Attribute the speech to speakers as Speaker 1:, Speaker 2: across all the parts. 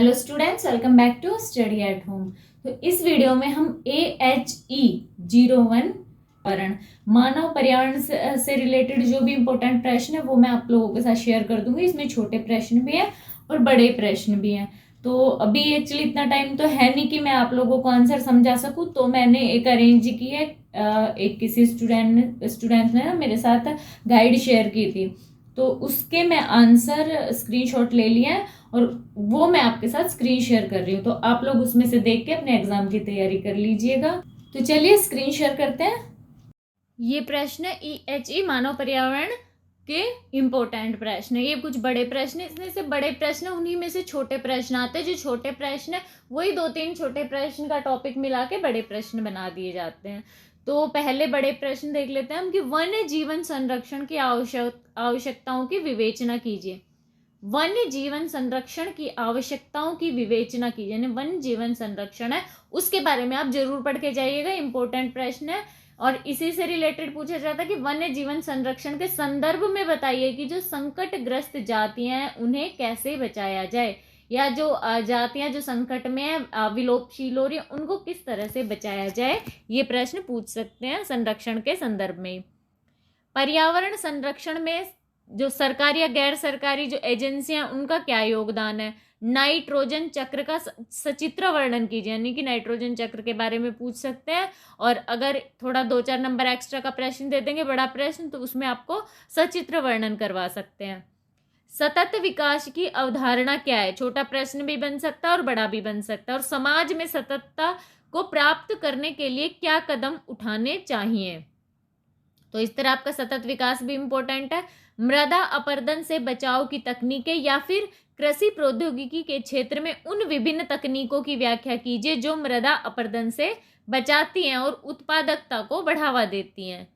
Speaker 1: Hello students, welcome back to study at home. तो इस video में हम AHE 01 पर्यावरण मानव पर्यावरण से रिलेटेड जो भी इंपॉर्टेंट प्रश्न है वो मैं आप लोगों के साथ शेयर कर दूंगी। इसमें छोटे प्रश्न भी हैं और बड़े प्रश्न भी हैं। तो अभी एक्चुअली इतना टाइम तो है नहीं कि मैं आप लोगों को आंसर समझा सकूं, तो मैंने एक अरेंज की है। एक किसी स्टूडेंट ने ना मेरे साथ गाइड शेयर की थी, तो उसके मैं आंसर स्क्रीनशॉट ले लिया है और वो मैं आपके साथ स्क्रीन शेयर कर रही हूँ। तो आप लोग उसमें से देख के अपने एग्जाम की तैयारी कर लीजिएगा। तो चलिए स्क्रीन शेयर करते हैं। ये प्रश्न EHE मानव पर्यावरण के इम्पोर्टेंट प्रश्न है। ये कुछ बड़े प्रश्न है, इसमें से बड़े प्रश्न उन्हीं में से छोटे प्रश्न आते हैं। जो छोटे प्रश्न है वही 2-3 छोटे प्रश्न का टॉपिक मिला के बड़े प्रश्न बना दिए जाते हैं। तो पहले बड़े प्रश्न देख लेते हैं हम कि वन्य जीवन संरक्षण की आवश्यकताओं की विवेचना कीजिए। वन्य जीवन संरक्षण की आवश्यकताओं की विवेचना कीजिए, यानी वन्य जीवन संरक्षण है उसके बारे में आप जरूर पढ़ के जाइएगा। इंपॉर्टेंट प्रश्न है और इसी से रिलेटेड पूछा जाता है कि वन्य जीवन संरक्षण के संदर्भ में बताइए कि जो संकटग्रस्त जातियां हैं उन्हें कैसे बचाया जाए, या जो जातियां जो संकट में है, विलोपशील हो रही है, उनको किस तरह से बचाया जाए। ये प्रश्न पूछ सकते हैं संरक्षण के संदर्भ में। पर्यावरण संरक्षण में जो सरकारी या गैर सरकारी जो एजेंसियां उनका क्या योगदान है। नाइट्रोजन चक्र का सचित्र वर्णन कीजिए, यानी कि नाइट्रोजन चक्र के बारे में पूछ सकते हैं। और अगर थोड़ा 2-4 नंबर एक्स्ट्रा का प्रश्न दे देंगे, बड़ा प्रश्न, तो उसमें आपको सचित्र वर्णन करवा सकते हैं। सतत विकास की अवधारणा क्या है। छोटा प्रश्न भी बन सकता है और बड़ा भी बन सकता है। और समाज में सततता को प्राप्त करने के लिए क्या कदम उठाने चाहिए। तो इस तरह आपका सतत विकास भी इंपॉर्टेंट है। मृदा अपरदन से बचाव की तकनीकें या फिर कृषि प्रौद्योगिकी के क्षेत्र में उन विभिन्न तकनीकों की व्याख्या कीजिए जो मृदा अपरदन से बचाती हैं और उत्पादकता को बढ़ावा देती हैं।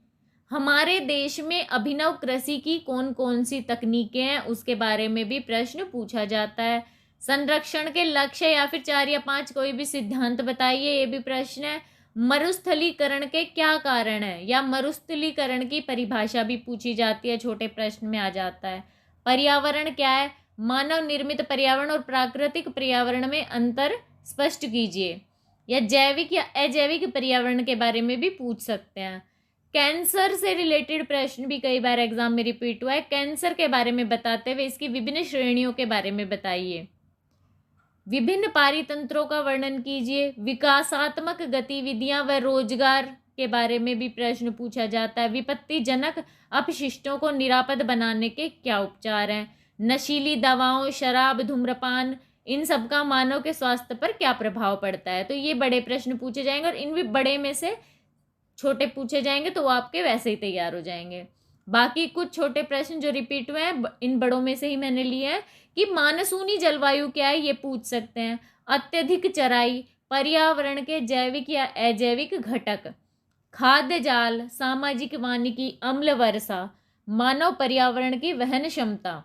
Speaker 1: हमारे देश में अभिनव कृषि की कौन कौन सी तकनीकें हैं उसके बारे में भी प्रश्न पूछा जाता है। संरक्षण के लक्ष्य या फिर 4 या 5 कोई भी सिद्धांत बताइए, ये भी प्रश्न है। मरुस्थलीकरण के क्या कारण है, या मरुस्थलीकरण की परिभाषा भी पूछी जाती है, छोटे प्रश्न में आ जाता है। पर्यावरण क्या है। मानव निर्मित पर्यावरण और प्राकृतिक पर्यावरण में अंतर स्पष्ट कीजिए। या जैविक या अजैविक पर्यावरण के बारे में भी पूछ सकते हैं। कैंसर से रिलेटेड प्रश्न भी कई बार एग्जाम में रिपीट हुआ है। कैंसर के बारे में बताते हुए इसकी विभिन्न श्रेणियों के बारे में बताइए। विभिन्न पारितंत्रों का वर्णन कीजिए। विकासात्मक गतिविधियां व रोजगार के बारे में भी प्रश्न पूछा जाता है। विपत्तिजनक अपशिष्टों को निरापद बनाने के क्या उपचार हैं। नशीली दवाओं, शराब, धूम्रपान, इन सब का मानव के स्वास्थ्य पर क्या प्रभाव पड़ता है। तो ये बड़े प्रश्न पूछे जाएंगे और इन भी बड़े में से छोटे पूछे जाएंगे तो वो आपके वैसे ही तैयार हो जाएंगे। बाकी कुछ छोटे प्रश्न जो रिपीट हुए हैं इन बड़ों में से ही मैंने लिए हैं। कि मानसूनी जलवायु क्या है, ये पूछ सकते हैं। अत्यधिक चराई, पर्यावरण के जैविक या अजैविक घटक, खाद्य जाल, सामाजिक वानिकी, अम्ल वर्षा, मानव पर्यावरण की वहन क्षमता,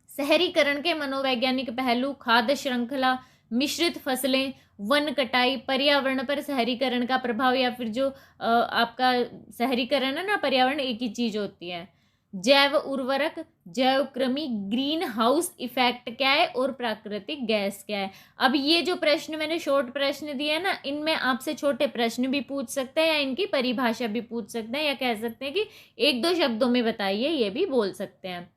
Speaker 1: शहरीकरण के मनोवैज्ञानिक पहलू, खाद्य श्रृंखला, मिश्रित फसलें, वन कटाई, पर्यावरण पर शहरीकरण का प्रभाव, या फिर जो आपका शहरीकरण है ना, पर्यावरण एक ही चीज होती है। जैव उर्वरक, जैव कृमि, ग्रीन हाउस इफेक्ट क्या है और प्राकृतिक गैस क्या है। अब ये जो प्रश्न मैंने शॉर्ट प्रश्न दिए हैं ना, इनमें आपसे छोटे प्रश्न भी पूछ सकते हैं या इनकी परिभाषा भी पूछ सकते हैं, या कह सकते हैं कि 1-2 शब्दों में बताइए, ये भी बोल सकते हैं।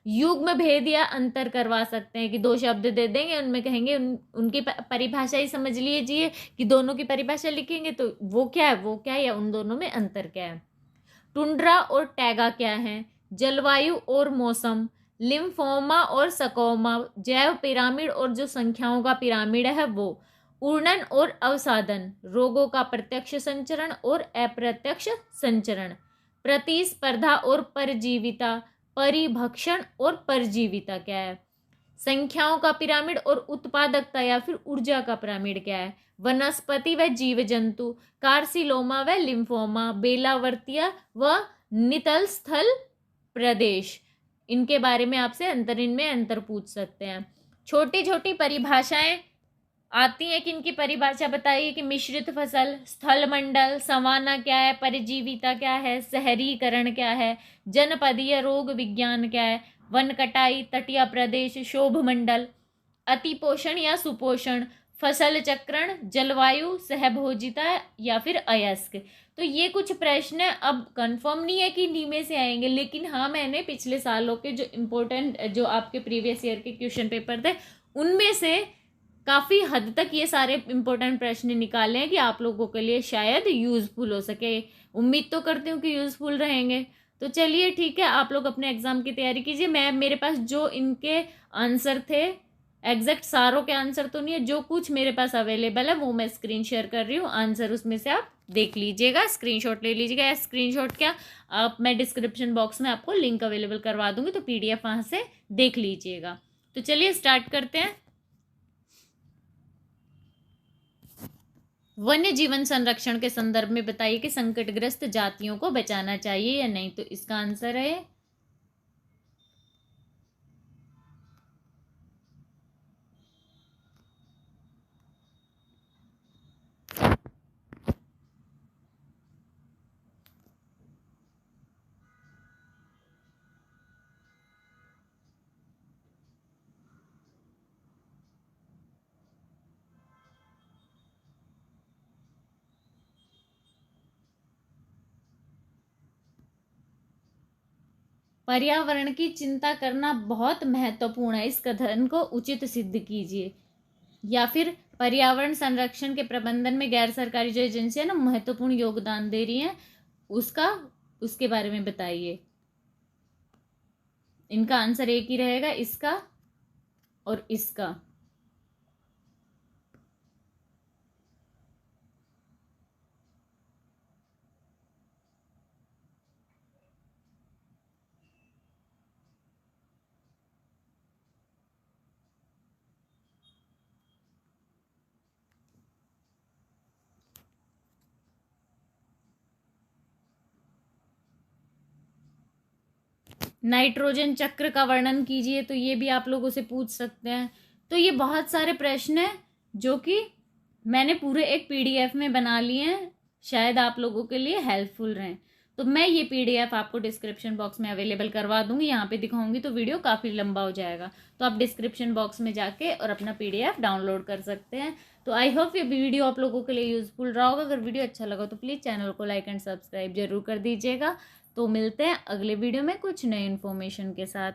Speaker 1: युग्म भेद या अंतर करवा सकते हैं कि 2 शब्द दे देंगे, उनमें कहेंगे उनकी परिभाषा ही समझ लीजिए कि दोनों की परिभाषा लिखेंगे तो वो क्या है, या उन दोनों में अंतर क्या है। टुंड्रा और टैगा क्या है। जलवायु और मौसम, लिम्फोमा और सकोमा, जैव पिरामिड और जो संख्याओं का पिरामिड है वो, उर्णन और अवसादन, रोगों का प्रत्यक्ष संचरण और अप्रत्यक्ष संचरण, प्रतिस्पर्धा और परजीविता, परिभक्षण और परजीविता क्या है। संख्याओं का पिरामिड और उत्पादकता या फिर ऊर्जा का पिरामिड क्या है। वनस्पति व जीव जंतु, कार्सिलोमा व लिम्फोमा, बेलावर्तिया व नितल स्थल प्रदेश, इनके बारे में आपसे अंतरिन में अंतर पूछ सकते हैं। छोटी छोटी परिभाषाएं आती है कि इनकी परिभाषा बताइए कि मिश्रित फसल, स्थल मंडल, सवाना क्या है, परजीविता क्या है, शहरीकरण क्या है, जनपदीय रोग विज्ञान क्या है, वन कटाई, तटीय प्रदेश, शोभ मंडल, अति पोषण या सुपोषण, फसल चक्रण, जलवायु, सहभोजिता या फिर अयस्क। तो ये कुछ प्रश्न है, अब कंफर्म नहीं है कि इन्हीं में से आएंगे, लेकिन हाँ मैंने पिछले सालों के जो इम्पोर्टेंट जो आपके प्रीवियस ईयर के क्वेश्चन पेपर थे उनमें से काफ़ी हद तक ये सारे इम्पोर्टेंट प्रश्न निकाले हैं कि आप लोगों के लिए शायद यूज़फुल हो सके। उम्मीद तो करती हूँ कि यूज़फुल रहेंगे। तो चलिए ठीक है, आप लोग अपने एग्ज़ाम की तैयारी कीजिए। मैं मेरे पास जो इनके आंसर थे, एग्जैक्ट सारों के आंसर तो नहीं है, जो कुछ मेरे पास अवेलेबल है वो मैं स्क्रीन शेयर कर रही हूँ। आंसर उसमें से आप देख लीजिएगा, स्क्रीनशॉट ले लीजिएगा। या स्क्रीनशॉट क्या, आप मैं डिस्क्रिप्शन बॉक्स में आपको लिंक अवेलेबल करवा दूंगी, तो PDF वहाँ से देख लीजिएगा। तो चलिए स्टार्ट करते हैं। वन्य जीवन संरक्षण के संदर्भ में बताइए कि संकटग्रस्त जातियों को बचाना चाहिए या नहीं। तो इसका आंसर है पर्यावरण की चिंता करना बहुत महत्वपूर्ण है, इस कथन को उचित सिद्ध कीजिए। या फिर पर्यावरण संरक्षण के प्रबंधन में गैर सरकारी जो एजेंसियां ना महत्वपूर्ण योगदान दे रही हैं, उसके बारे में बताइए। इनका आंसर एक ही रहेगा, इसका और इसका। नाइट्रोजन चक्र का वर्णन कीजिए, तो ये भी आप लोगों से पूछ सकते हैं। तो ये बहुत सारे प्रश्न हैं जो कि मैंने पूरे एक PDF में बना लिए हैं, शायद आप लोगों के लिए हेल्पफुल रहें। तो मैं ये PDF आपको डिस्क्रिप्शन बॉक्स में अवेलेबल करवा दूंगी। यहाँ पे दिखाऊंगी तो वीडियो काफ़ी लंबा हो जाएगा, तो आप डिस्क्रिप्शन बॉक्स में जाके और अपना PDF डाउनलोड कर सकते हैं। तो आई होप ये वीडियो आप लोगों के लिए यूजफुल रहा होगा। अगर वीडियो अच्छा लगा तो प्लीज़ चैनल को लाइक एंड सब्सक्राइब जरूर कर दीजिएगा। तो मिलते हैं अगले वीडियो में कुछ नए इन्फॉर्मेशन के साथ।